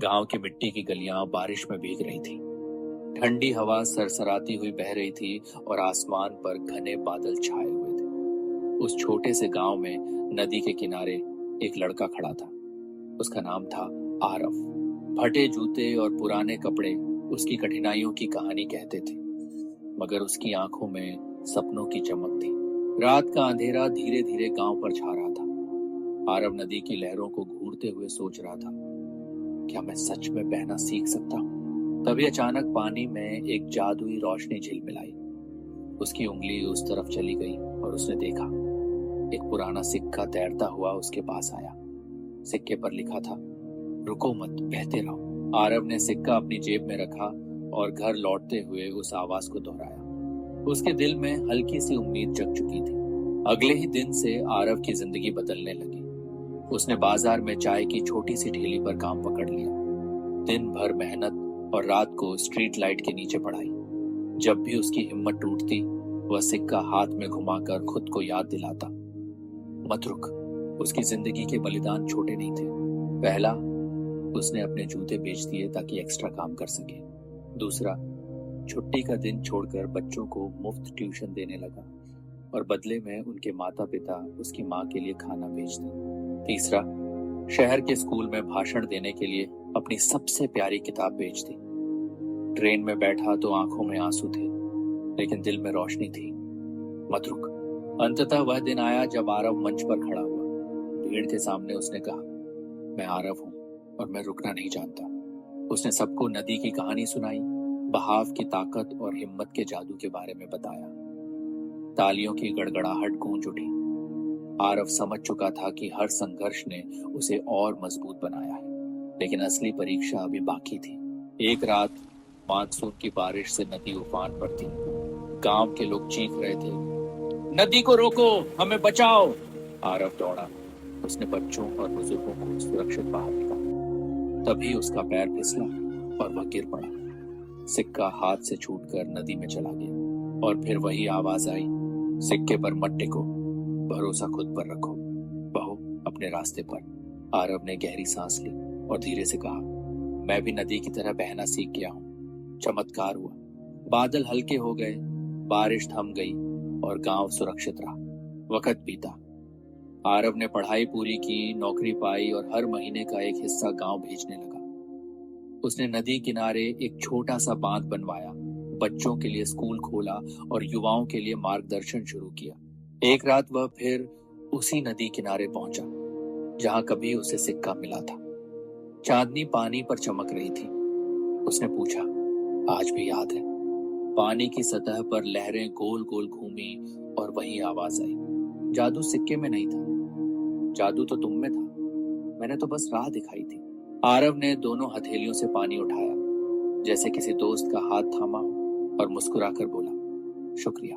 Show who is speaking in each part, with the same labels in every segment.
Speaker 1: गांव की मिट्टी की गलियां बारिश में भीग रही थी। ठंडी हवा सरसराती हुई बह रही थी और आसमान पर घने बादल छाए हुए थे। उस छोटे से गांव में नदी के किनारे एक लड़का खड़ा था। उसका नाम था आरव। फटे जूते और पुराने कपड़े उसकी कठिनाइयों की कहानी कहते थे, मगर उसकी आंखों में सपनों की चमक थी। रात का अंधेरा धीरे धीरे गांव पर छा रहा था। आरव नदी की लहरों को घूरते हुए सोच रहा था, क्या मैं सच में बहना सीख सकता हूँ? तभी अचानक पानी में एक जादुई रोशनी झिलमिलाई। उसकी उंगली उस तरफ चली गई और उसने देखा, एक पुराना सिक्का तैरता हुआ उसके पास आया। सिक्के पर लिखा था, रुको मत, बहते रहो। आरव ने सिक्का अपनी जेब में रखा और घर लौटते हुए उस आवाज को दोहराया। उसके दिल में हल्की सी उम्मीद जग चुकी थी। अगले ही दिन से आरव की जिंदगी बदलने लगी। उसने बाजार में चाय की छोटी सी ठेली पर काम पकड़ लिया। दिन भर मेहनत और रात को स्ट्रीट लाइट के नीचे पढ़ाई। जब भी उसकी हिम्मत टूटती, वह सिक्का हाथ में घुमाकर खुद को याद दिलाता, मत रुक। उसकी जिंदगी के बलिदान छोटे नहीं थे। पहला, उसने अपने जूते बेच दिए ताकि एक्स्ट्रा काम कर सके। दूसरा, छुट्टी का दिन छोड़कर बच्चों को मुफ्त ट्यूशन देने लगा और बदले में उनके माता पिता उसकी माँ के लिए खाना भेजते। तीसरा, शहर के स्कूल में भाषण देने के लिए अपनी सबसे प्यारी किताब बेच दी। ट्रेन में बैठा तो आंखों में आंसू थे, लेकिन दिल में रोशनी थी। मत रुक। अंततः वह दिन आया जब आरव मंच पर खड़ा हुआ। भीड़ के सामने उसने कहा, मैं आरव हूं और मैं रुकना नहीं जानता। उसने सबको नदी की कहानी सुनाई, बहाव की ताकत और हिम्मत के जादू के बारे में बताया। तालियों की गड़गड़ाहट गूंज उठी। आरव समझ चुका था कि हर संघर्ष ने उसे और मजबूत बनाया है, लेकिन असली परीक्षा अभी बाकी थी। एक रात मानसून की बारिश से नदी उफान पर थी। गांव के लोग चीख रहे थे, नदी को रोको, हमें बचाओ। आरव दौड़ा। उसने बच्चों और बुजुर्गों को सुरक्षित बाहर निकाला। तभी उसका पैर फिसला और वह गिर पड़ा। सिक्का हाथ से छूटकर नदी में चला गया और फिर वही आवाज आई, सिक्के पर मत टिको, भरोसा खुद पर रखो, बहो अपने रास्ते पर। आरव ने गहरी सांस ली और धीरे से कहा, मैं भी नदी की तरह बहना सीख गया हूँ। चमत्कार हुआ। बादल हल्के हो गए, बारिश थम गई और गांव सुरक्षित रहा। वक्त बीता। आरव ने पढ़ाई पूरी की, नौकरी पाई और हर महीने का एक हिस्सा गांव भेजने लगा। उसने नदी किनारे एक छोटा सा बांध बनवाया, बच्चों के लिए स्कूल खोला और युवाओं के लिए मार्गदर्शन शुरू किया। एक रात वह फिर उसी नदी किनारे पहुंचा जहां कभी उसे सिक्का मिला था। चांदनी पानी पर चमक रही थी। उसने पूछा, आज भी याद है? पानी की सतह पर लहरें गोल गोल घूमी और वही आवाज आई, जादू सिक्के में नहीं था, जादू तो तुम में था, मैंने तो बस राह दिखाई थी। आरव ने दोनों हथेलियों से पानी उठाया, जैसे किसी दोस्त का हाथ थामा और मुस्कुराकर बोला, शुक्रिया,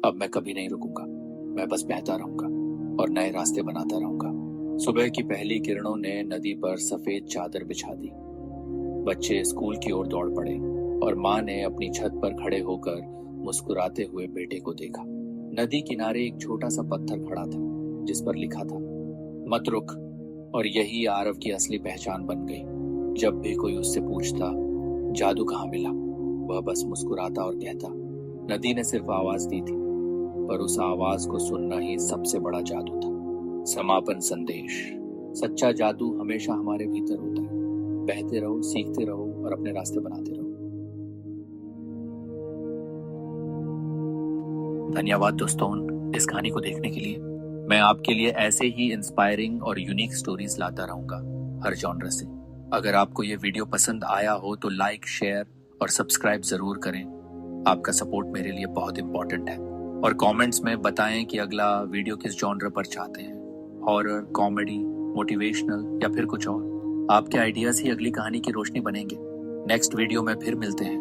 Speaker 1: अब मैं कभी नहीं रुकूंगा, मैं बस बहता रहूंगा और नए रास्ते बनाता रहूंगा। सुबह की पहली किरणों ने नदी पर सफेद चादर बिछा दी। बच्चे स्कूल की ओर दौड़ पड़े और माँ ने अपनी छत पर खड़े होकर मुस्कुराते हुए बेटे को देखा। नदी किनारे एक छोटा सा पत्थर खड़ा था जिस पर लिखा था, मत रुक। और यही आरव की असली पहचान बन गई। जब भी कोई उससे पूछता, जादू कहाँ मिला, वह बस मुस्कुराता और कहता, नदी ने सिर्फ आवाज दी थी, पर उस आवाज को सुनना ही सबसे बड़ा जादू था। समापन संदेश, सच्चा जादू हमेशा हमारे भीतर होता है। बहते रहो, सीखते रहो और अपने रास्ते बनाते रहो। धन्यवाद दोस्तों इस कहानी को देखने के लिए। मैं आपके लिए ऐसे ही इंस्पायरिंग और यूनिक स्टोरीज लाता रहूंगा हर जॉनर से। अगर आपको ये वीडियो पसंद आया हो तो लाइक, शेयर और सब्सक्राइब जरूर करें। आपका सपोर्ट मेरे लिए बहुत इंपॉर्टेंट है। और कमेंट्स में बताएं कि अगला वीडियो किस जॉनर पर चाहते हैं, हॉरर, कॉमेडी, मोटिवेशनल या फिर कुछ और। आपके आइडियाज ही अगली कहानी की रोशनी बनेंगे। नेक्स्ट वीडियो में फिर मिलते हैं।